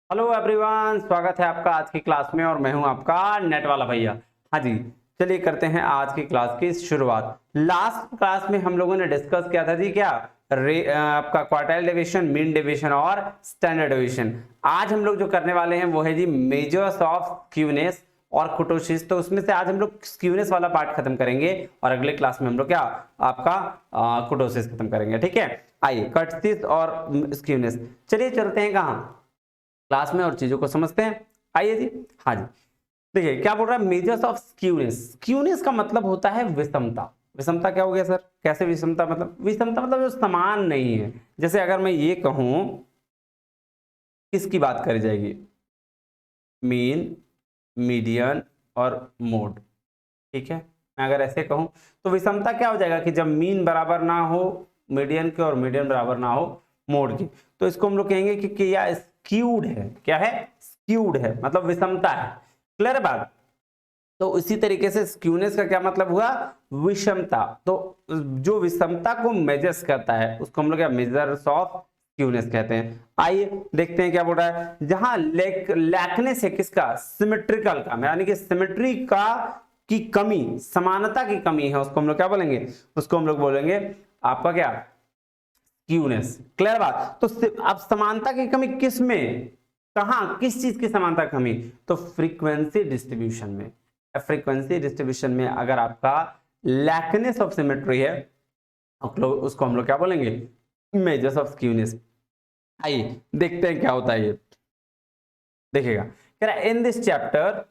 Hello everyone, स्वागत है आपका आज की क्लास में और मैं हूं आपका नेट वाला भैया। हाँ जी, चलिए करते हैं आज की क्लास की शुरुआत। लास्ट क्लास में हम लोगों ने डिस्कस किया था जी क्या आपका क्वार्टाइल डेविएशन, मीन डेविएशन और स्टैंडर्ड डेविएशन। आज हम लोग जो करने वाले हैं वो है जी मेजर्स ऑफ स्क्यूनेस और कुटोसिस। तो उसमें से आज हम लोग स्क्यूनेस वाला पार्ट खत्म करेंगे और अगले क्लास में हम लोग क्या आपका कुटोसिस खत्म करेंगे। ठीक है, आइए कर्टिस और स्क्यूनेस। चलिए चलते हैं कहाँ क्लास में और चीजों को समझते हैं। आइए जी। हाँ जी, देखिए क्या बोल रहा है, मेजर्स ऑफ स्क्यूनेस। स्क्यूनेस का मतलब होता है विषमता। विषमता क्या हो गया सर? कैसे विषमता? मतलब विषमता मतलब जो समान नहीं है। जैसे अगर मैं ये कहूं, किसकी बात करी जाएगी? मीन, मीडियन और मोड। ठीक है, मैं अगर ऐसे कहूं तो विषमता क्या हो जाएगा कि जब मीन बराबर ना हो मीडियन के और मीडियन बराबर ना हो मोड की, तो इसको हम लोग कहेंगे कि यह स्क्यूड है। क्या है? स्क्यूड है, मतलब विषमता है। क्लियर है बात? तो इसी तरीके से स्क्यूनेस का क्या मतलब हुआ? विषमता। तो जो विषमता को मेजर्स करता है उसको हम लोग क्या मेजर्स ऑफ स्क्यूनेस कहते हैं। आइए देखते हैं क्या बोल रहा है। जहां लैकनेस है किसका? सिमेट्रिकल का, यानी कि सिमेट्री का की कमी, समानता की कमी है, उसको हम लोग क्या बोलेंगे? उसको हम लोग बोलेंगे आपका क्या? स्क्यूनेस। क्लियर बात? तो अब समानता की कमी किस में, कहां, किस चीज की समानता की कमी? तो फ्रीक्वेंसी डिस्ट्रीब्यूशन में। फ्रीक्वेंसी डिस्ट्रीब्यूशन में अगर आपका लैकनेस ऑफ सिमेट्री है उसको हम लोग क्या बोलेंगे? Measures of skewness. आइए देखते हैं क्या होता है ये। देखिएगा, कह रहा है in this chapter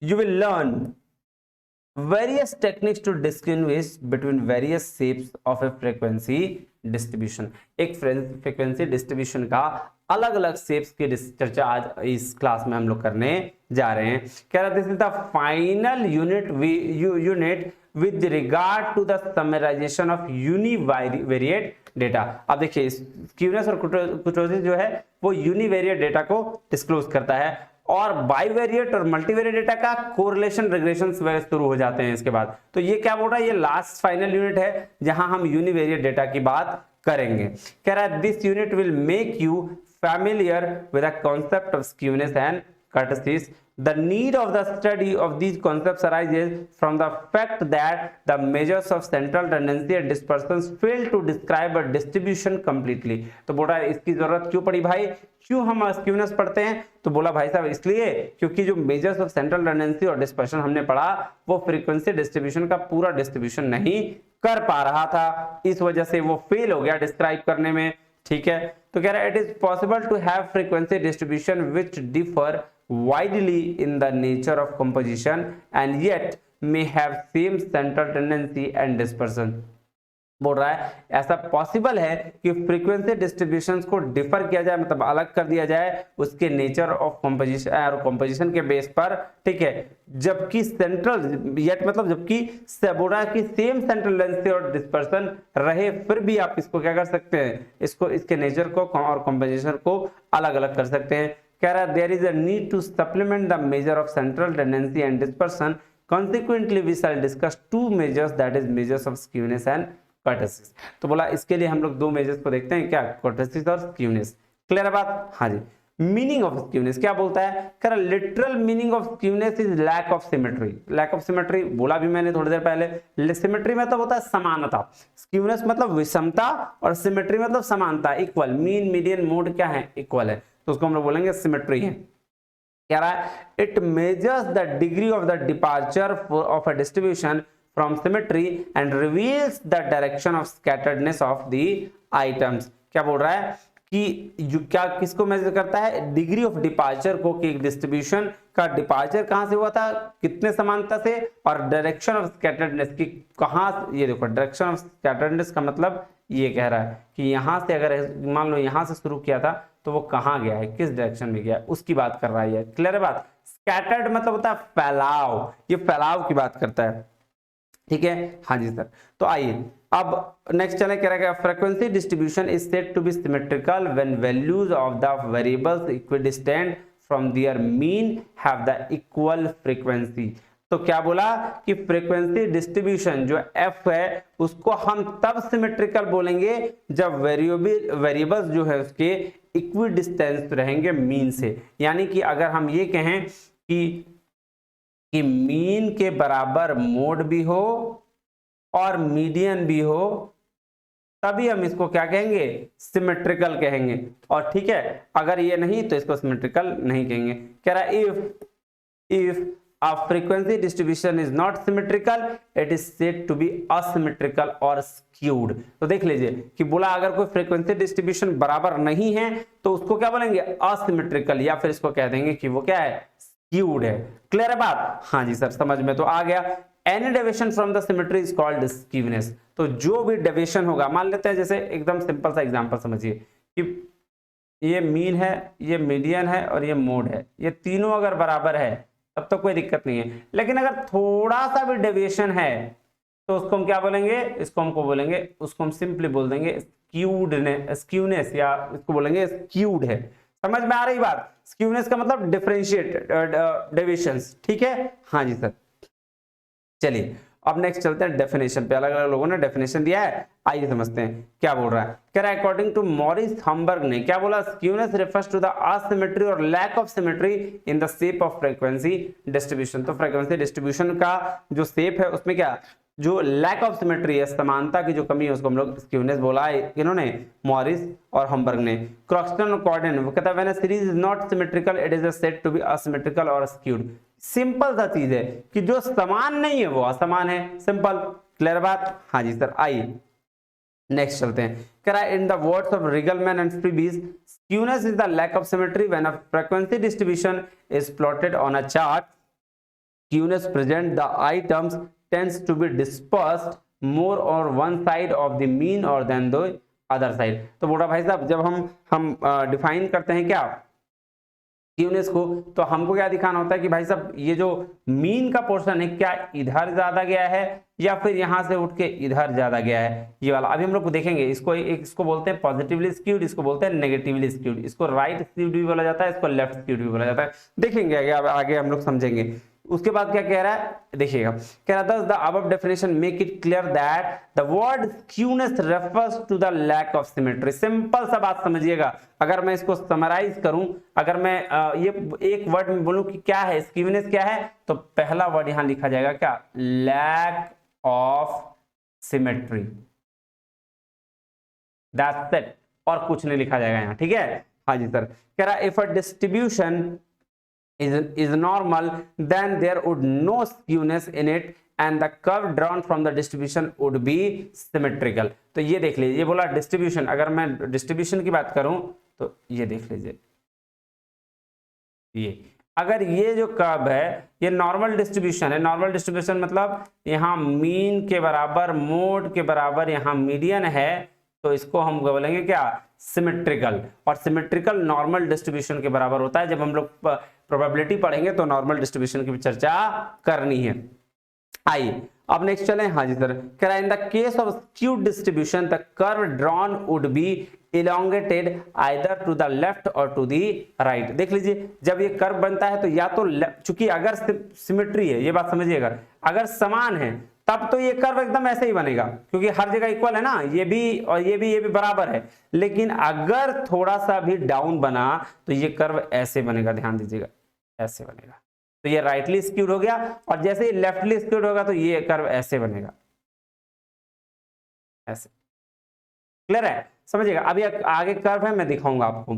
you will learn various techniques to distinguish between various shapes of a frequency distribution। एक फ्रीक्वेंसी डिस्ट्रीब्यूशन का अलग अलग शेप्स की चर्चा आज इस क्लास में हम लोग करने जा रहे हैं। कह रहा this is the final unit with regard to the summarization of univariate data. अब देखिए स्क्यूनेस और कुटोसिस जो है वो यूनिवेरिएट डेटा को डिस्क्लोज करता है और बाइवेरिएट और मल्टीवेरिएट डेटा का कोरिलेशन रिग्रेशन शुरू हो जाते हैं इसके बाद। तो ये क्या बोल रहा है? ये लास्ट फाइनल यूनिट है जहां हम यूनिवेरिएट डेटा की बात करेंगे। कह रहा है this unit will make you familiar with the concept of skewness and kurtosis. The need of the study of these concepts arises from the fact that the measures of central tendency and dispersion fail to describe a distribution completely। तो बोल रहा है इसकी जरूरत क्यों पड़ी भाई? क्यों हम स्क्यूनेस पढ़ते हैं? तो बोला भाई साहब इसलिए क्योंकि जो मेजर्स ऑफ सेंट्रल टेंडेंसी और डिस्पर्शन हमने पढ़ा वो फ्रीक्वेंसी डिस्ट्रीब्यूशन का पूरा डिस्ट्रीब्यूशन नहीं कर पा रहा था, इस वजह से वो फेल हो गया डिस्क्राइब करने में। ठीक है, तो कह रहा है it is possible to have frequency distribution which differ widely in the nature of composition and yet may have same central tendency and dispersion. बोल रहा है ऐसा पॉसिबल है कि फ्रीक्वेंसी डिस्ट्रीब्यूशंस को डिफर किया जाए, मतलब अलग कर दिया जाए उसके नेचर ऑफ कंपोजिशन और कंपोजिशन के बेस पर। ठीक है, जबकि सेंट्रल येट मतलब जबकि बोल रहा है कि सेम सेंट्रल लेंथ और डिस्पर्सन रहे, फिर भी आप इसको क्या कर सकते हैं? इसको इसके नेचर को और कंपोजिशन को अलग अलग कर सकते हैं। कह रहा है there is a need to supplement the measure of central tendency and dispersion. Consequently, we shall discuss two measures, that is measures of skewness and kurtosis. तो बोला इसके लिए हम लोग दो मेजर्स को देखते हैं, क्या? कर्टोसिस और स्क्यूनेस। क्लियर है बात? हाँ जी। मीनिंग ऑफ स्क्यूनेस क्या बोलता है? कह literal meaning of skewness is lack of symmetry. Lack of symmetry बोला भी मैंने थोड़ी देर पहले। सिमेट्री मतलब होता है समानता, स्क्यूनेस मतलब विषमता और सिमेट्री मतलब समानता, इक्वल। मीन, मीडियन, मोड क्या है? इक्वल है, तो उसको हम लोग बोलेंगे सिमेट्री है। कह रहा है it measures the degree of the departure of a distribution from symmetry and reveals the direction of scatteredness of the items। क्या बोल रहा है कि क्या किसको मेजर करता है? डिग्री ऑफ डिपार्चर को, कि डिस्ट्रीब्यूशन का डिपार्चर कहां से हुआ था, कितने समानता से, और डायरेक्शन ऑफ स्कैटर्डनेस की कहां। ये देखो डायरेक्शन ऑफ स्कैटर्डनेस का मतलब ये कह रहा है कि यहां से अगर मान लो यहां से शुरू किया था तो वो कहां गया है, किस डायरेक्शन में गया है, उसकी बात कर रहा है। क्लियर है बात? स्कैटर्ड मतलब होता है फैलाव, ये फैलाव की बात करता है। ठीक है, हाँ जी सर। तो आइए अब नेक्स्ट चले, कह रहा है frequency distribution is said to be symmetrical when values of the variables equidistant from their mean have the equal frequency. तो क्या बोला कि फ्रीक्वेंसी डिस्ट्रीब्यूशन जो एफ है उसको हम तब सिमेट्रिकल बोलेंगे जब वेरिएबल्स जो है उसके इक्वी डिस्टेंस रहेंगे मीन से। यानी कि अगर हम ये कहें कि मीन के बराबर मोड भी हो और मीडियन भी हो, तभी हम इसको क्या कहेंगे, सिमेट्रिकल कहेंगे। और ठीक है, अगर ये नहीं तो इसको सिमेट्रिकल नहीं कहेंगे। कह रहा है if a frequency distribution is not symmetrical it is said to be asymmetrical or skewed। तो देख लीजिए कि बोला अगर कोई फ्रीक्वेंसी डिस्ट्रीब्यूशन बराबर नहीं है तो उसको क्या बोलेंगे, असिमेट्रिकल, या फिर इसको कह देंगे कि वो क्या है, स्क्यूड है। क्लियर है बात? हाँ जी सर, समझ में तो आ गया। Any deviation from the symmetry is called skewness. तो जो भी डेविएशन होगा, मान लेते हैं जैसे एकदम सिंपल सा एग्जांपल समझिए कि ये मीन है, ये मीडियन है और ये मोड है, ये तीनों अगर बराबर है तब तो कोई दिक्कत नहीं है। लेकिन अगर थोड़ा सा भी डेविएशन है तो उसको हम क्या बोलेंगे, इसको हमको बोलेंगे, उसको हम सिंपली बोल देंगे स्क्यूनेस, या इसको बोलेंगे स्क्यूड है। समझ में आ रही बात? स्क्यूनेस का मतलब डिफरेंशिएट डेविएशंस। ठीक है, हाँ जी सर। चलिए अब नेक्स्ट चलते हैं डेफिनेशन पे। अलग अलग लोगों ने डेफिनेशन दिया है, आइए समझते हैं क्या बोल रहा है। कह रहा है अकॉर्डिंग टू मॉरिस हम्बर्ग ने क्या बोला, skewness refers to the asymmetry or lack of symmetry in the shape of frequency distribution. तो फ्रीक्वेंसी डिस्ट्रीब्यूशन का जो शेप है उसमें क्या, जो लैक ऑफ सिमेट्री है, समानता की जो कमी है, उसको हम लोग स्क्यूनेस बोला है। इन्होंने मॉरिस और हम्बर्ग ने। क्रॉक्सटन और कॉर्डन वो कहता है when a series is not symmetrical it is said to be asymmetrical और स्क्यूड। सिंपल सा चीज है कि जो समान नहीं है वो असमान है। सिंपल, क्लियर बात? हाँ जी सर। आइए नेक्स्ट चलते हैं। कह रहा है in the words of Riggleman and Frisbee, skewness is the lack of symmetry when a frequency distribution is plotted on a chart. Skewness present the items tends to be dispersed more on one side of the mean or than the other side। तो बोला भाई साहब जब हम define करते हैं क्या skewness को, तो हमको क्या दिखाना होता है कि भाई साहब ये जो मीन का पोर्शन है क्या इधर ज्यादा गया है या फिर यहां से उठ के इधर ज्यादा गया है, ये वाला। अभी हम लोग देखेंगे इसको, इसको बोलते हैं पॉजिटिवली स्क्यूड, इसको बोलते हैं नेगेटिवली स्क्यूड, इसको राइट स्क्यूड भी बोला जाता है, इसको लेफ्ट स्क्यूड भी बोला जाता है। देखेंगे आगे हम लोग समझेंगे। उसके बाद क्या कह रहा है, देखिएगा, कह रहा था the above definition make it clear that the word skewness refers to the lack of symmetry. Simple सा बात समझिएगा। अगर मैं इसको समराइज करूं, अगर मैं ये एक वर्ड में बोलूं कि क्या है स्क्यूनेस, क्या है, तो पहला वर्ड यहां लिखा जाएगा क्या, lack of symmetry. That's it, और कुछ नहीं लिखा जाएगा यहां। ठीक है, हाँ जी सर। कह रहा if a distribution is normal then there would no skewness in it and the curve drawn from the distribution would be symmetrical। तो ये देख लीजिए, ये बोला डिस्ट्रीब्यूशन, अगर मैं डिस्ट्रीब्यूशन की बात करूं तो ये देख लीजिए, ये अगर ये जो कर्व है ये नॉर्मल डिस्ट्रीब्यूशन है। नॉर्मल डिस्ट्रीब्यूशन मतलब यहां मीन के बराबर, मोड के बराबर यहां मीडियन है, तो इसको हम बोलेंगे क्या, सिमेट्रिकल। और सिमेट्रिकल नॉर्मल डिस्ट्रीब्यूशन के बराबर होता है। जब हम लोग प्रोबेबिलिटी पढ़ेंगे तो नॉर्मल डिस्ट्रीब्यूशन की भी चर्चा करनी है। आइए अब नेक्स्ट चलें। हाँ जी सर। कह रहा है in the case of skewed distribution the curve drawn would be elongated either to the left or to the right। देख लीजिए जब ये कर्व बनता है तो या तो, चूंकि अगर सिमेट्री है, ये बात समझिएगा, अगर समान है तब तो ये कर्व एकदम ऐसे ही बनेगा क्योंकि हर जगह इक्वल है ना, ये भी और ये भी बराबर है। लेकिन अगर थोड़ा सा भी डाउन बना तो ये कर्व ऐसे बनेगा, ध्यान दीजिएगा, ऐसे बनेगा। तो ये राइटली स्क्यूड हो गया, और जैसे ही लेफ्टली स्क्यूड होगा तो ये कर्व ऐसे बनेगा, ऐसे। क्लियर है, समझिएगा। अभी आगे कर्व है, मैं दिखाऊंगा आपको।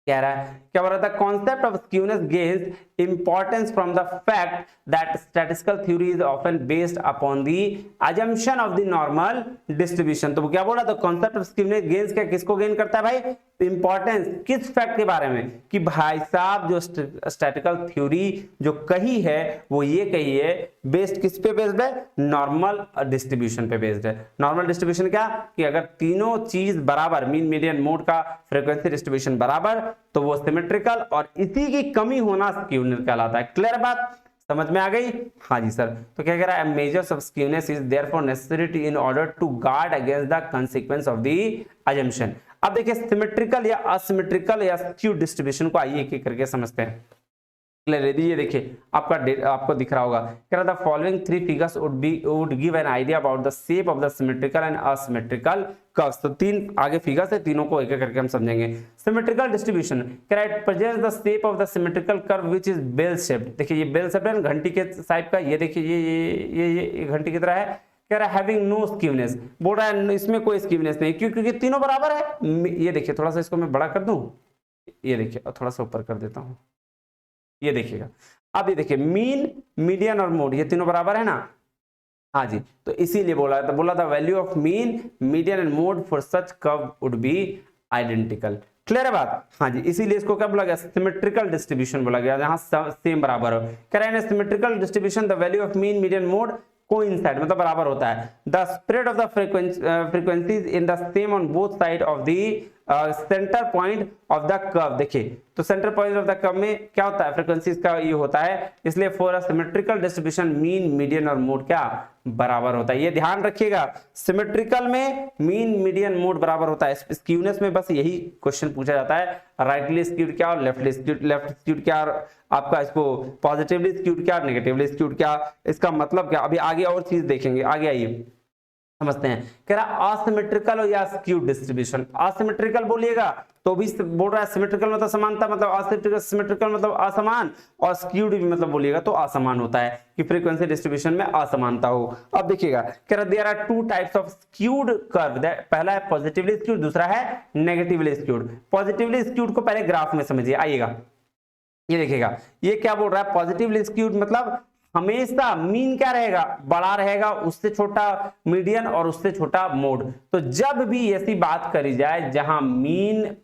कह रहा है, क्या बोल रहा था, concept of skewness gains importance from the fact that statistical theory is often based upon the assumption of the normal distribution. तो क्या बोला, तो कॉन्सेप्ट ऑफ स्क्यूनेस गेन्स क्या किसको गेन करता है भाई, इंपॉर्टेंस किस फैक्ट के बारे में, कि भाई साहब जो स्टैटिस्टिकल थ्योरी जो कही है वो ये कही है बेस्ड किस पे बेस्ड है, नॉर्मल डिस्ट्रीब्यूशन पे बेस्ड है। नॉर्मल डिस्ट्रीब्यूशन क्या, कि अगर तीनों चीज बराबर, मीन मीडियन मोड का फ्रीक्वेंसी डिस्ट्रीब्यूशन बराबर, तो वो सिमेट्रिकल, और इसी की कमी होना स्क्यूनेस कहलाता है। क्लियर बात, समझ में आ गई? हाँ जी सर। तो क्या कह रहा है, measures of skewness is therefore necessary in order to guard against the consequence of the assumption. अब देखिए सिमेट्रिकल या असिमेट्रिकल या स्क्यूड डिस्ट्रीब्यूशन को आइए एक करके समझते हैं। क्लियर, ये देखिए आपको दिख रहा होगा। कह रहा था following three figures would give an idea about the shape of the symmetrical and asymmetrical curves. तो तीन आगे फिगर्स है, तीनों को एक एक करके हम समझेंगे। Symmetrical distribution presents the shape of the symmetrical curve which is bell shaped. देखिए ये बेल शेप्ड है, घंटी के टाइप का। ये देखिए ये घंटी की तरह है। कह रहा है हैविंग नो स्कीवनेस, बोल रहा है इसमें कोई स्कीवनेस नहीं। क्यों? क्योंकि तीनों बराबर है। ये देखिए थोड़ा सा इसको मैं बड़ा कर दूं, ये देखिए और थोड़ा सा ऊपर कर देता हूं, ये देखिएगा। अब ये देखिए मीन, मीडियन और मोड, ये तीनों बराबर है ना। हाँ जी, तो इसीलिए बोला the value of mean, median and mode for such curve would be identical. Clear है बात? हाँ जी, इसीलिए इसको क्या बोला गया? सिमेट्रिकल डिस्ट्रीब्यूशन बोला गया, जहां सेम बराबर हो। कह रहे हैं symmetrical distribution the value of mean, median, mode coincide, मतलब बराबर होता है। The spread of the frequencies in the same on both side of the centre point of the curve. देखिए तो centre point of the curve में क्या होता है? फ्रीक्वेंसीज का ये होता है। इसलिए for a symmetrical distribution mean, median और मोड क्या बराबर होता है। ये ध्यान रखिएगा, सिमेट्रिकल में मीन, मीडियन, मोड बराबर होता है। स्क्यूनेस में बस यही क्वेश्चन पूछा जाता है, राइटली स्क्यूड क्या और लेफ्टली स्क्यूड क्या, और आपका इसको पॉजिटिवली स्क्यूड क्या, नेगेटिवली स्क्यूड क्या, इसका मतलब क्या। अभी आगे और चीज देखेंगे, आगे आइए समझते हैं। कह रहा असिमेट्रिकल या स्क्यूड डिस्ट्रीब्यूशन। असिमेट्रिकल बोलिएगा तो भी बोल रहा है सिमेट्रिकल मतलब समानता, मतलब सिमेट्रिकल मतलब असमान, और स्क्यूड भी मतलब बोलिएगा तो असमान होता है, कि फ्रीक्वेंसी डिस्ट्रीब्यूशन में असमानता हो। अब देखिएगा कह रहा there are two types of skewed curve, पहला है पॉजिटिवली स्क्यूड, दूसरा है नेगेटिवली स्क्यूड। पॉजिटिवली स्क्यूड को पहले ग्राफ में समझिए, आइएगा ये देखिएगा। ये क्या बोल रहा है? पॉजिटिवली स्क्यूड मतलब हमेशा मीन क्या रहेगा? बड़ा रहेगा, उससे छोटा मीडियन और उससे छोटा मोड। तो जब भी ऐसी बात करी जाए जहां मीन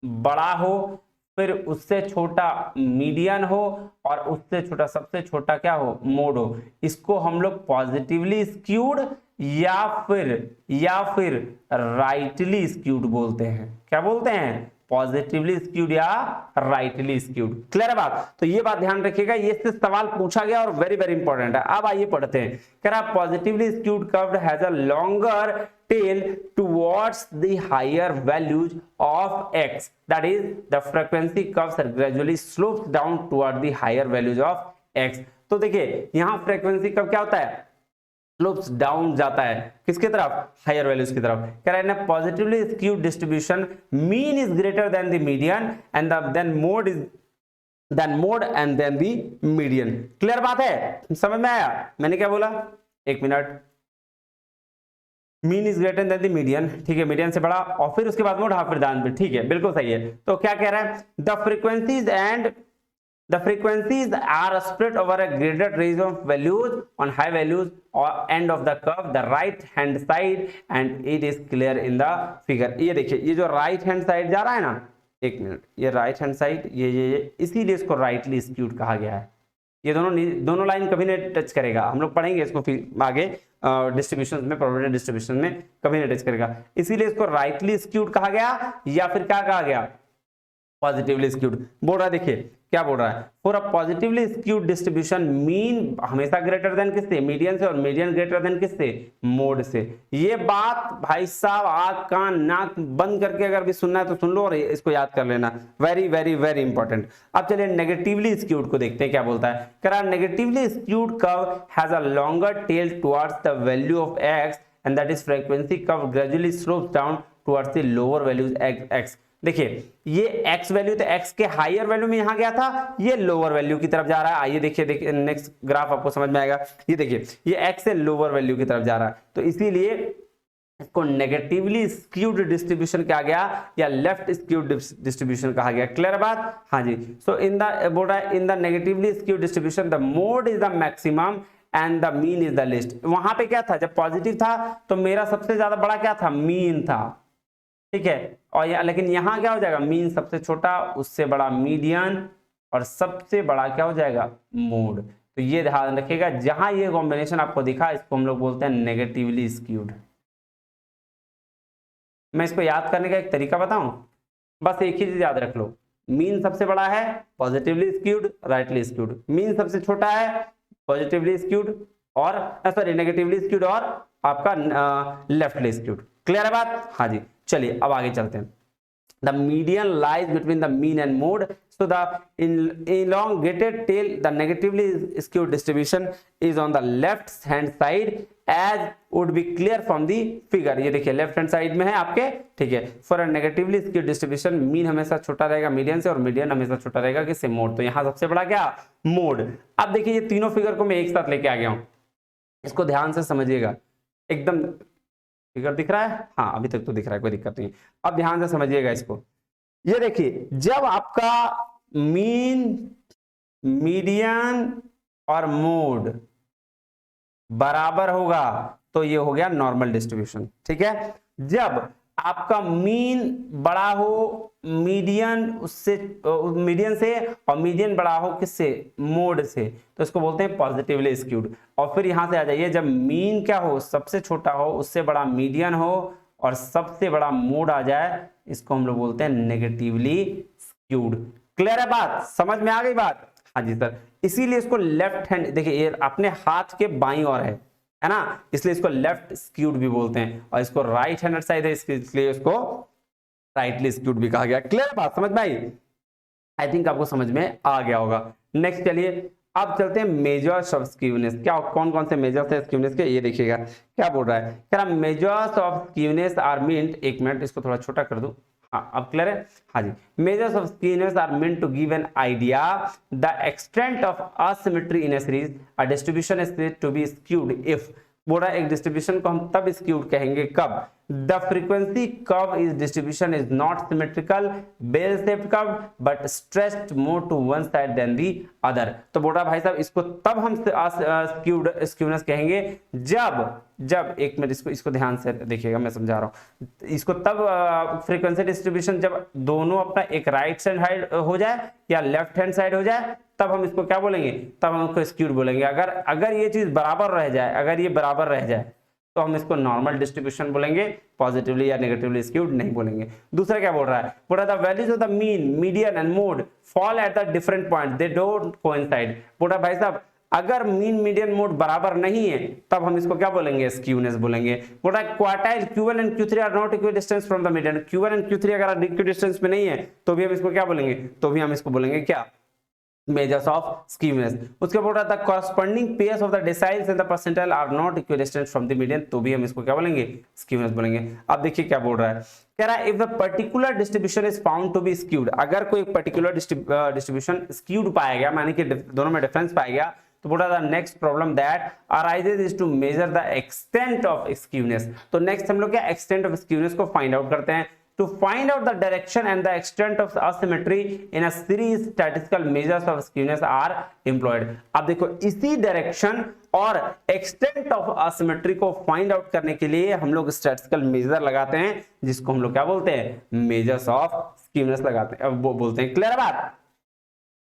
बड़ा हो, फिर उससे छोटा मीडियन हो और उससे छोटा सबसे छोटा क्या हो? मोड हो, इसको हम लोग पॉजिटिवली स्क्यूड या फिर राइटली स्क्यूड बोलते हैं। क्या बोलते हैं? पॉजिटिवली स्क्यूड या राइटली स्क्यूड। क्लियर है बात? तो ये बात ध्यान रखिएगा, ये से सवाल पूछा गया और वेरी वेरी इंपॉर्टेंट है। अब आइए पढ़ते हैं। कह रहा positively skewed curve has a longer tail towards the higher values of x, that is the frequency curves are gradually slopes down toward the higher values of x। तो देखिए यहां फ्रीक्वेंसी कर्व क्या होता है? स्लोप्स डाउन जाता है, किसकी तरफ? हायर वैल्यूज की तरफ। कह रहा है positively skewed distribution mean is greater than the median and then mode and then the median. Clear बात है? समझ में आया मैंने क्या बोला? एक minute. Mean is greater than the median, ठीक है, मीडियन से बड़ा, और फिर उसके बाद मोड, हाँ फिर दान, ठीक है, बिल्कुल सही है। तो क्या कह रहा है? The frequencies are spread over a graded range of values on high values or end of the curve, the right hand side, and it is clear in the figure। ये देखिए ये जो राइट हैंड साइड जा रहा है ना, एक minute, ये राइट हैंड साइड ये इसीलिए इसको राइटली स्क्यूड कहा गया है। ये दोनों लाइन कभी नहीं टच करेगा, हम लोग पढ़ेंगे इसको फिर आगे डिस्ट्रीब्यूशन में, प्रोबेबिलिटी डिस्ट्रीब्यूशन में कभी नहीं टच करेगा, इसीलिए इसको राइटली स्क्यूड कहा गया, या फिर क्या कहा गया? Positively skewed. बोल रहा है, देखिए क्या बोल रहा है? For a positively skewed distribution mean हमेशा ग्रेटर देन किससे? मीडियन से, और मीडियन ग्रेटर देन किससे? मोड से। ये बात भाई साहब आंख कान नाक बंद करके अगर भी सुनना है तो सुन लो और इसको याद कर लेना, वेरी वेरी वेरी इंपॉर्टेंट। अब चलिए नेगेटिवली स्क्यूड को देखते हैं क्या बोलता है। कह रहा है negatively skewed curve has a longer tail towards the value of x and that is frequency curve gradually slopes down towards the lower values x। देखिए ये x वैल्यू तो x के हायर वैल्यू में यहां गया था, ये लोअर वैल्यू की तरफ जा रहा है। आइए देखिए नेक्स्ट ग्राफ आपको समझ में आएगा। ये देखिए ये x से लोअर वैल्यू की तरफ जा रहा है, तो इसीलिए इसको नेगेटिवली स्क्यूड डिस्ट्रीब्यूशन कहा गया या लेफ्ट स्क्यूड डिस्ट्रीब्यूशन कहा गया। क्लियर बात? हाँ जी। सो इन द बोल रहा है in the negatively skewed distribution the mode is the maximum and the mean is the list. वहां पे क्या था? जब पॉजिटिव था तो मेरा सबसे ज्यादा बड़ा क्या था? मीन था, ठीक है, और लेकिन यहां क्या हो जाएगा? मीन सबसे छोटा, उससे बड़ा मीडियन, और सबसे बड़ा क्या हो जाएगा? मोड। तो ये ध्यान रखिएगा, जहां ये कॉम्बिनेशन आपको दिखा इसको हम लोग बोलते हैं नेगेटिवली स्क्यूड। मैं इसको याद करने का एक तरीका बताऊं, बस एक ही चीज याद रख लो, मीन सबसे बड़ा है positively skewed, rightly skewed, mean सबसे छोटा है पॉजिटिवली स्क्यूड और सॉरी नेगेटिवली स्क्यूड और आपका लेफ्टली स्क्यूड। क्लियर है बात? हाँ जी। चलिए अब आगे चलते हैं। The median lies between the mean and mode. So the elongated tail, the negatively skewed distribution is on the left hand side as would be clear from the figure. ये देखिए लेफ्ट हैंड साइड में है आपके, ठीक है। For a negatively skewed distribution mean हमेशा छोटा रहेगा मीडियन से और मीडियन हमेशा छोटा रहेगा किससे, मोड। तो यहाँ सबसे बड़ा क्या, मोड। अब देखिए ये तीनों फिगर को मैं एक साथ लेके आ गया हूं, इसको ध्यान से समझिएगा। एकदम फिगर दिख रहा है, हाँ अभी तक तो दिख रहा है, कोई दिक्कत नहीं। अब ध्यान से समझिएगा इसको। ये देखिए जब आपका मीन, मीडियन और मोड बराबर होगा तो ये हो गया नॉर्मल डिस्ट्रीब्यूशन, ठीक है। जब आपका मीन बड़ा हो मीडियन उससे, मीडियन से, और मीडियन बड़ा हो किससे, मोड से, तो इसको बोलते हैं पॉजिटिवली स्क्यूड। और फिर यहां से आ जाइए, जब मीन क्या हो, सबसे छोटा हो, उससे बड़ा मीडियन हो और सबसे बड़ा मोड आ जाए, इसको हम लोग बोलते हैं नेगेटिवली स्क्यूड। क्लियर है बात, समझ में आ गई बात? हाँ जी सर। इसीलिए इसको लेफ्ट हैंड, देखिए ये अपने हाथ के बाईं ओर है ना, इसलिए इसको लेफ्ट स्क्यूड भी बोलते हैं, और इसको राइट हैंडेड साइड है इसलिए इसको राइटली स्क्यूड भी कहा गया। क्लियर बात, समझ में आई? आई थिंक आपको समझ में आ गया होगा। नेक्स्ट चलिए अब चलते हैं मेजर्स ऑफ स्क्यूनेस। क्या कौन कौन से मेजर्स है स्क्यूनेस के, ये देखिएगा क्या बोल रहा है। कह रहा measures of skewness are meant, एक मिनट इसको थोड़ा छोटा कर दूं, हाँ अब क्लियर है। हाँ जी, measures of skewness are meant to give an idea the extent of asymmetry in a series. A distribution is said to be skewed if, बोल रहा है एक डिस्ट्रीब्यूशन को हम तब स्क्यूड कहेंगे कब, the frequency curve is distribution is not symmetrical bell shaped curve but stretched more to one side than the other. तो बोल रहा भाई साहब इसको तब हम स्क्यूनेस कहेंगे जब एक मिनट इसको ध्यान से देखिएगा, मैं समझा रहा हूं। इसको तब फ्रीक्वेंसी डिस्ट्रीब्यूशन जब दोनों अपना एक राइट साइड हो जाए या लेफ्ट हैंड साइड हो जाए, तब हम इसको क्या बोलेंगे, तब हम इसको स्क्यूड बोलेंगे। अगर ये चीज बराबर रह जाए, अगर ये बराबर रह जाए तो हम इसको नॉर्मल डिस्ट्रीब्यूशन बोलेंगे, पॉजिटिवली या नेगेटिवली स्क्यूड नहीं बोलेंगे। दूसरा क्या बोल रहा है, बोल रहा है the values of the mean, median and mode fall at the different point, they don't coincide. बोल रहा भाई साहब अगर मीन मीडियन मोड बराबर नहीं है तब हम इसको क्या बोलेंगे, स्क्यूनेस बोलेंगे। बोल रहा है quartile Q1 and Q3 are not equidistance from the median, Q1 and Q3 अगर इक्वी डिस्टेंस में नहीं है तो भी हम इसको क्या बोलेंगे, तो भी हम इसको बोलेंगे क्या, मेजर्स ऑफ स्क्यूनेस। उसके बोल रहा था corresponding pairs of the deciles and the percentile are not equidistant from the median, तो भी हम इसको क्या बोलेंगे, स्क्यूनेस बोलेंगे। अब देखिए क्या बोल रहा है, कह रहा है if the particular distribution is found to be skewed, अगर कोई पर्टिकुलर डिस्ट्रीब्यूशन स्क्यूड पाया गया, माने कि दोनों में डिफरेंस पाया गया, तो बोल रहा था next problem that arises is to measure the extent of skewness. तो नेक्स्ट हम लोग क्या एक्सटेंट ऑफ स्क्यूनेस को फाइंड आउट करते हैं। To find out the direction and the extent of asymmetry in a series, statistical measures of skewness are employed. अब देखो इसी डायरेक्शन और एक्सटेंट ऑफ asymmetry को फाइंड आउट करने के लिए हम लोग स्टैटिस्टिकल मेजर लगाते हैं, जिसको हम लोग क्या बोलते हैं, मेजर्स ऑफ स्क्यूनेस लगाते हैं, वो बोलते हैं। क्लियर बात,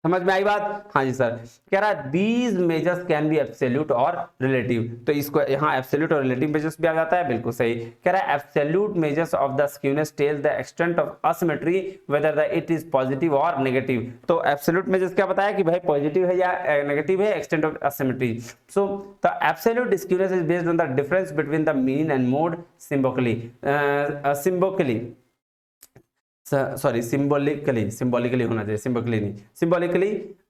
समझ में आई बात? हाँ जी सर। कह रहा है these measures can be absolute और रिलेटिव, तो इसको यहाँ एब्सोल्यूट और रिलेटिव मेजर्स भी आ जाता है, बिल्कुल सही। कह रहा है absolute measures of the skewness tell the extent of asymmetry whether the it is positive और नेगेटिव। तो एब्सोल्यूट मेजर्स क्या बताया कि भाई पॉजिटिव है या नेगेटिव है, extent of asymmetry. So the absolute skewness is based on the difference between the mean and mode symbolically होना चाहिए, सिंबॉलिकली नहीं, सिंबॉलिकली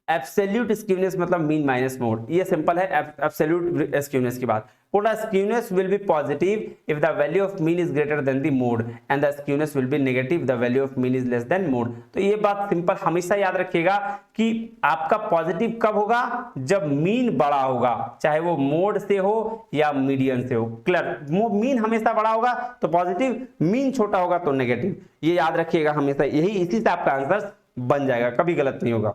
एब्सोल्यूट स्क्यूनेस मतलब मीन माइनस मोड, ये सिंपल है एब्सोल्यूट स्क्यूनेस की बात। पूरा skewness will be positive if the value of mean is greater than the mode and the skewness will B negative the value of mean is less than mode. तो ये बात simple हमेशा याद रखिएगा कि आपका पॉजिटिव कब होगा, जब मीन बड़ा होगा, चाहे वो मोड से हो या मीडियन से हो। क्लियर, मीन हमेशा बड़ा होगा तो पॉजिटिव, मीन छोटा होगा तो नेगेटिव, ये याद रखिएगा हमेशा, यही इसी से आपका आंसर बन जाएगा, कभी गलत नहीं होगा।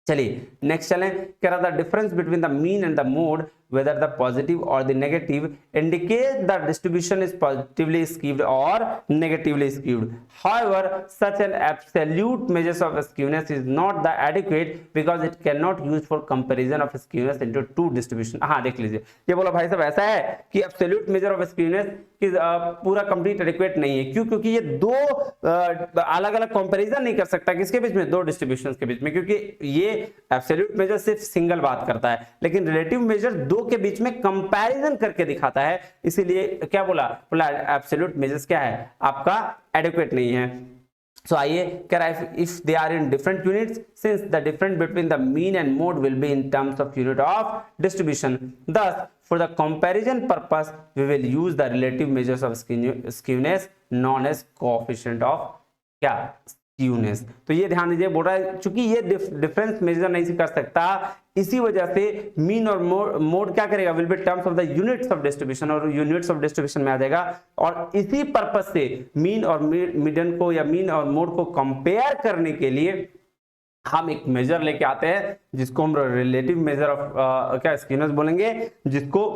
चलिए नेक्स्ट चलें। कह रहा था difference between the mean and the mode whether the positive or the negative indicate the distribution is positively skewed or negatively skewed. However, such an absolute measure of skewness is not the adequate because it cannot use for comparison of skewness into two distribution. हाँ देख लीजिए, ये बोला भाई साहब ऐसा है कि absolute measure of skewness की पूरा कंप्लीट एडिक्वेट नहीं है। क्यों? क्योंकि ये दो अलग अलग कंपैरिजन नहीं कर सकता, किसके बीच में, दो डिस्ट्रीब्यूशंस के बीच में, क्योंकि ये एब्सोल्यूट मेजर सिर्फ सिंगल बात करता है, लेकिन रिलेटिव मेजर दो के बीच में कंपैरिजन करके दिखाता है। इसीलिए क्या बोला एब्सोल्यूट मेजर्स क्या है आपका एडिक्वेट नहीं है। So आइए कह रहा है if they are in different units, since the difference between the mean and mode will be in terms of unit of distribution, thus For the comparison purpose, we will use the relative measures of skewness known as coefficient of क्या skewness। तो ये ध्यान दीजिए, बोल रहा है चूंकि ये डिफरेंस मेजर नहीं कर सकता, इसी वजह से मीन और मोड क्या करेगा, will be terms of the units of distribution, और यूनिट्स ऑफ डिस्ट्रीब्यूशन में आ जाएगा। और इसी पर्पस से मीन और मीडियन को या मीन और मोड को कंपेयर करने के लिए हम एक मेजर लेके आते हैं जिसको हम रिलेटिव मेजर ऑफ क्या स्क्यूनेस बोलेंगे, जिसको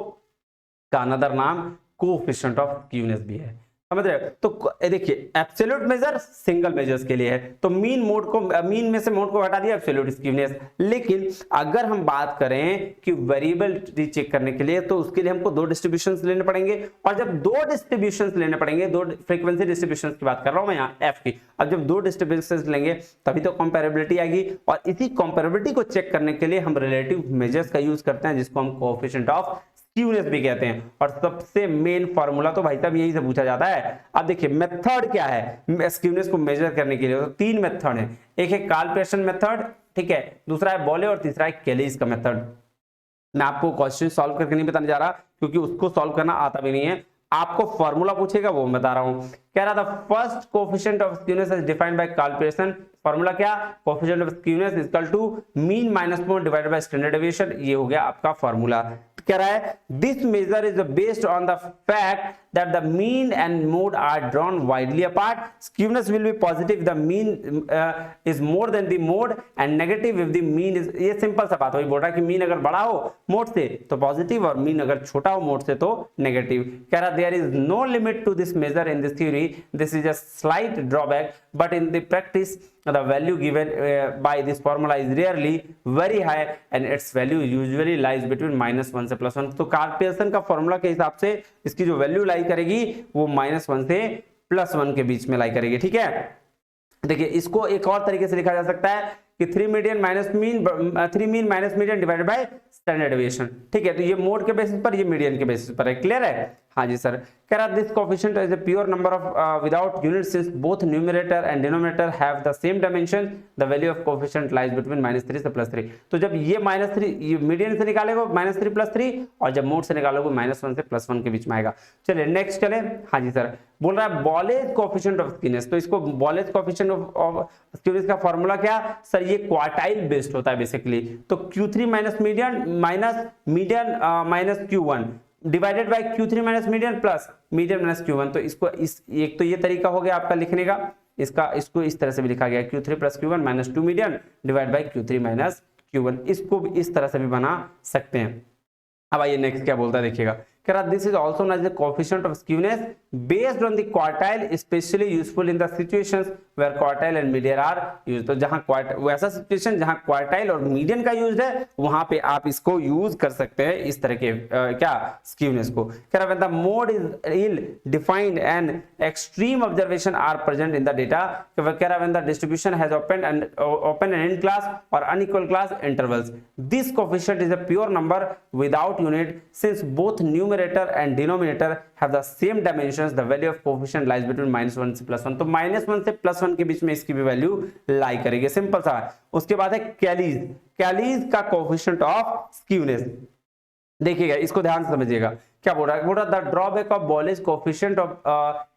का अनदर नाम कोएफिशिएंट ऑफ स्क्यूनेस भी है, समझ रहे हो। तो देखिए एब्सोल्यूट मेजर सिंगल मेजर्स के लिए है, तो मीन में से मोड को हटा दिया, एब्सोल्यूट स्क्यूनेस। लेकिन अगर हम बात करें कि वेरिएबल चेक करने के लिए, तो उसके लिए हमको दो डिस्ट्रीब्यूशंस लेने पड़ेंगे, और जब दो डिस्ट्रीब्यूशंस लेने पड़ेंगे, दो फ्रीक्वेंसी डिस्ट्रीब्यूशंस की बात कर रहा हूं मैं यहाँ एफ की, अब जब दो डिस्ट्रीब्यूशंस लेंगे तभी तो कंपैरेबिलिटी आएगी, और इसी कंपैरेबिलिटी को चेक करने के लिए हम रिलेटिव मेजर्स का यूज करते हैं, जिसको हम कोएफिशिएंट ऑफ स्क्यूनेस भी कहते हैं। और सबसे मेन फार्मूला तो भाई साहब यही से पूछा जाता है। अब देखिए मेथड क्या है स्क्यूनेस को मेजर करने के लिए, तो तीन मेथड है, एक है कार्ल पियर्सन मेथड, ठीक है, दूसरा है बोले, और तीसरा है केलीज का मेथड। मैं आपको क्वेश्चन सॉल्व करके नहीं बताने जा रहा क्योंकि उसको सॉल्व करना आता भी नहीं है, आपको फार्मूला पूछेगा वो मैं बता रहा हूं। कह रहा था first coefficient of skewness is defined by Karl Pearson, formula क्या, coefficient of skewness is equal to mean minus mode divided by standard deviation, ये हो गया आपका फार्मूला। कह रहा है this measure is based on the fact that the mean and mode are drawn widely apart, skewness will be positive the mean is more than the mode and negative if the mean is, ये simple सा बात, वही बोल रहा है कि mean अगर बड़ा हो मोड से तो पॉजिटिव, और मीन अगर छोटा हो मोड से तो नेगेटिव। कह रहा there is no limit to this measure in this theory, this is a slight drawback, but in the practice the value given by this formula is rarely very high and its value usually lies between -1 से +1। तो Karl Pearson का formula के हिसाब से इसकी जो value लाई करेगी वो -1 से +1 के बीच में लाई करेगी, ठीक है। देखिए इसको एक और तरीके से लिखा जा सकता है कि 3 mean minus median divided by standard deviation, ठीक है। तो ये मोड के बेसिस पर, ये मीडियन के बेसिस पर है, क्लियर है। हाँ जी सर। कह रहा this coefficient is a pure number of without unit since both numerator and denominator have the same dimension, the value of coefficient lies between -3 से +3। तो जब ये -3 ये मीडियन से निकालेगा -3 +3, और जब मोड से निकालोगे -1 से +1 के बीच में आएगा। चलिए नेक्स्ट चले। हाँ जी सर, बोल रहा है बॉलेज कोएफिशिएंट ऑफ स्क्यूनेस, तो इसको बॉलेज कोएफिशिएंट ऑफ स्क्यूनेस का फॉर्मूला क्या सर, ये क्वार्टाइल बेस्ड होता है बेसिकली। तो Q3 minus median minus Q1 divided by Q3 minus median plus median minus Q1। तो इसको एक तो ये तरीका हो गया आपका लिखने का, इसको इस तरह से भी लिखा गया Q3 plus Q1 minus 2 median divide by Q3 minus Q1, इसको भी इस तरह से भी बना सकते हैं। अब आइए नेक्स्ट क्या बोलता है देखिएगा। कह रहा this is also known as the coefficient of skewness based on the quartile, specially useful in the situations where quartile and median are used. तो जहां वैसा सिचुएशन जहां क्वार्टाइल और मीडियन का यूज्ड है, वहां पे आप इसको यूज कर सकते हैं इस तरह के क्या स्क्यूनेस को। कह रहा when the mode is ill defined and extreme observation are present in the data. कह रहा when the distribution has open end end class or unequal class intervals, this coefficient is a pure number without unit since both numerator and denominator have the same dimensions, the value of coefficient lies between -1 से +1। तो -1 से +1 के बीच में इसकी भी value लाई करेगी, simple सा। उसके बाद है कैलीज का कोएफिशिएंट ऑफ स्क्यूनेस। देखिएगा इसको ध्यान से समझिएगा क्या बोल रहा है। बोल रहा the drawback of Bowley's coefficient of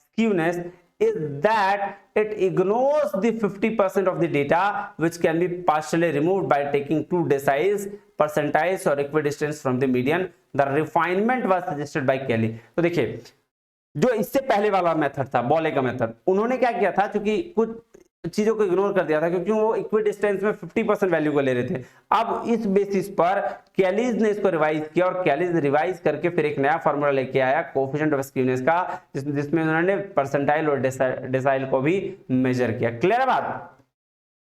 skewness is that it ignores the 50% of the data which can be partially removed by taking two deciles, percentiles or equidistance from the median. The refinement was suggested by Kelly। तो देखिए जो इससे पहले वाला method था बॉले का method, उन्होंने क्या किया था, क्योंकि कुछ चीजों को इग्नोर कर दिया था क्योंकि वो इक्विडिस्टेंस में 50% वैल्यू को ले रहे थे। अब इस बेसिस पर कैलीज ने इसको रिवाइज किया, और कैलीज रिवाइज करके फिर एक नया फॉर्मूला लेके आया कोएफिशिएंट ऑफ स्क्यूनेस का, जिसमें उन्होंने परसेंटाइल और डेसाइल को भी मेजर किया। क्लियर है बात?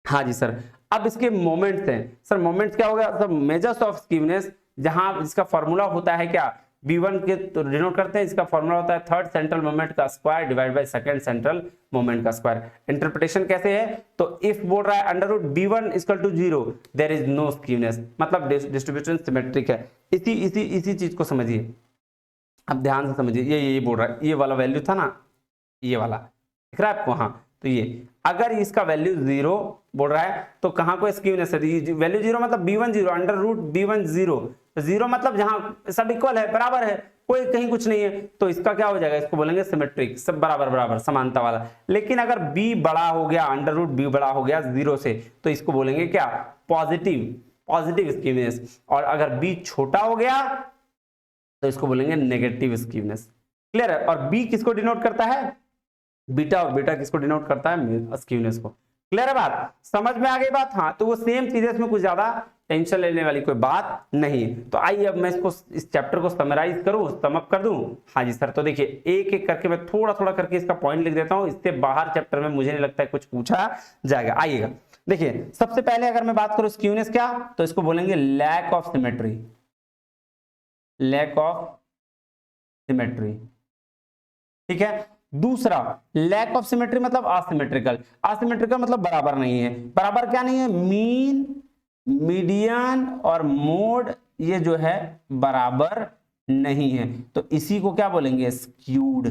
हाँ जी सर। अब इसके मोमेंट्स हैं सर, मोमेंट्स क्या हो गया सर, मेजर्स ऑफ स्क्यूनेस, जहां इसका फॉर्मूला होता है क्या, B1 के तो डिनोट करते हैं, इसका फॉर्मूला होता है थर्ड सेंट्रल मोमेंट का square divide by second central moment का स्क्वायर। इंटरप्रिटेशन कैसे है, तो इफ बोल रहा है under root B1 equal to 0 there is no skewness, मतलब डिस्ट्रीब्यूशन सिमेट्रिक है। इसी चीज को समझिए, अब ध्यान से समझिए। ये बोल रहा है, ये वाला वैल्यू था ना, ये वाला दिख रहा है आपको, हाँ। तो ये अगर इसका वैल्यू 0 बोल रहा है तो कहां को स्क्यूनेस है, वैल्यू 0 मतलब B1 0 under root B1 0 zero मतलब जहां सब इक्वल है, बराबर है, कोई कहीं कुछ नहीं है, तो इसका क्या हो जाएगा, इसको बोलेंगे सिमेट्रिक, सब बराबर बराबर समानता वाला। लेकिन अगर b बड़ा हो गया, अंडर रूट b बड़ा हो गया 0 से, तो इसको बोलेंगे क्या, पॉजिटिव स्क्यूनेस। और अगर b छोटा हो गया तो इसको बोलेंगे नेगेटिव स्क्यूनेस। क्लियर है? और b किसको डिनोट करता है, बीटा, और बीटा किसको डिनोट करता है, स्क्यूनेस को। क्लियर है बात, समझ में आ गई बात? हाँ, तो वो सेम चीज है, इसमें कुछ ज्यादा टेंशन लेने वाली कोई बात नहीं। तो आइए अब मैं इसको, इस चैप्टर को समराइज करूं, समअप कर दूं। हाँ जी सर, तो देखिए एक एक करके मैं थोड़ा थोड़ा करके इसका पॉइंट लिख देता हूं, इससे बाहर चैप्टर में मुझे नहीं लगता है कुछ पूछा जाएगा। आइएगा, देखिए सबसे पहले अगर मैं बात करूं स्क्यूनेस क्या, तो इसको बोलेंगे lack of symmetry, lack of symmetry. ठीक है, दूसरा लैक ऑफ सिमेट्री मतलब असिमेट्रिकल, असिमेट्रिकल मतलब बराबर नहीं है, बराबर क्या नहीं है, मीन, मीडियन और मोड ये जो है बराबर नहीं है, तो इसी को क्या बोलेंगे, स्क्यूड।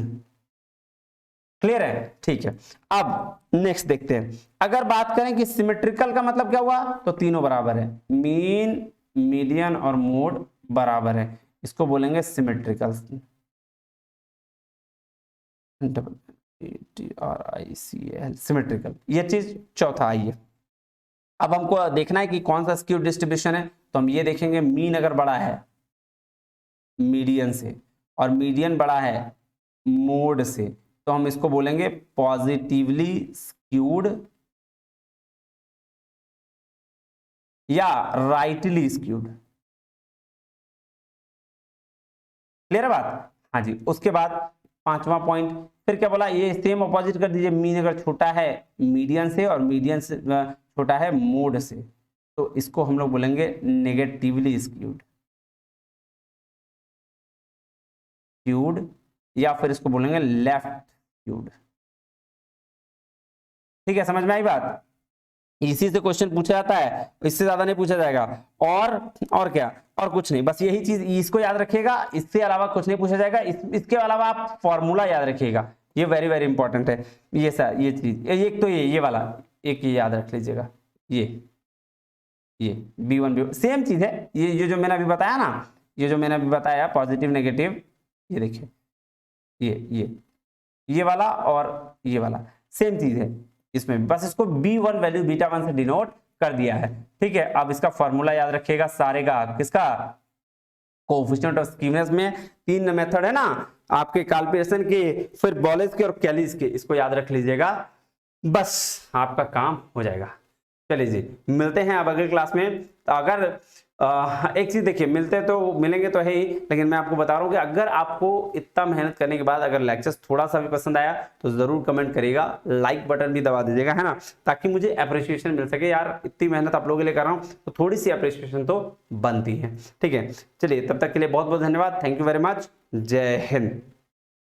क्लियर है? ठीक है, अब नेक्स्ट देखते हैं। अगर बात करें कि सिमेट्रिकल का मतलब क्या हुआ, तो तीनों बराबर है, मीन, मीडियन और मोड बराबर है, इसको बोलेंगे सिमेट्रिकल, सिमेट्रिकल। ये चीज चौथा आई है। अब हमको देखना है कि कौन सा स्क्यू डिस्ट्रीब्यूशन है, तो हम ये देखेंगे, मीन अगर बड़ा है मीडियन से और मीडियन बड़ा है मोड से, तो हम इसको बोलेंगे पॉजिटिवली स्क्यूड या राइटली स्क्यूड। क्लियर है बात? हाँ जी, उसके बाद पांचवा पॉइंट फिर क्या बोला, ये सेम अपोजिट कर दीजिए, मीन अगर छोटा है मीडियन से और मीडियन से छोटा है मोड से, तो इसको हम लोग बोलेंगे नेगेटिवली स्क्यूड, या फिर इसको बोलेंगे लेफ्ट स्क्यूड। ठीक है, समझ में आई बात? इसी से क्वेश्चन पूछा जाता है, इससे ज्यादा नहीं पूछा जाएगा। और क्या, और कुछ नहीं, बस यही चीज, इसको याद रखिएगा, इससे अलावा कुछ नहीं पूछा जाएगा। इसके अलावा आप फॉर्मूला याद रखिएगा, ये वेरी वेरी इंपॉर्टेंट है। ये सर, ये चीज, एक तो ये वाला एक ये याद रख लीजिएगा, ये B1 सेम चीज है, ये जो मैंने अभी बताया ना, ये जो मैंने अभी बताया पॉजिटिव नेगेटिव, ये देखिए ये वाला और ये वाला सेम चीज है इसमें, बस इसको B1 वैल्यू β1 से डिनोट कर दिया है। ठीक है, अब इसका फॉर्मूला याद रखिएगा सारे का, किसका, कोएफिशिएंट ऑफ स्क्यूनेस में 3 मेथड है ना आपके, कैलकुलेशन के, फिर बॉलेस के और कैलीज के, इसको याद रख लीजिएगा, बस आपका काम हो जाएगा। चलिए जी, मिलते हैं अब अगली क्लास में। तो अगर एक चीज देखिए, मिलेंगे तो है ही, लेकिन मैं आपको बता रहा हूँ कि अगर आपको इतना मेहनत करने के बाद अगर लेक्चर्स थोड़ा सा भी पसंद आया तो जरूर कमेंट करिएगा, लाइक बटन भी दबा दीजिएगा, है ना, ताकि मुझे अप्रिसिएशन मिल सके। यार इतनी मेहनत आप लोगों के लिए कर रहा हूँ, तो थोड़ी सी अप्रिसिएशन तो बनती है। ठीक है, चलिए तब तक के लिए बहुत बहुत धन्यवाद, थैंक यू वेरी मच, जय हिंद।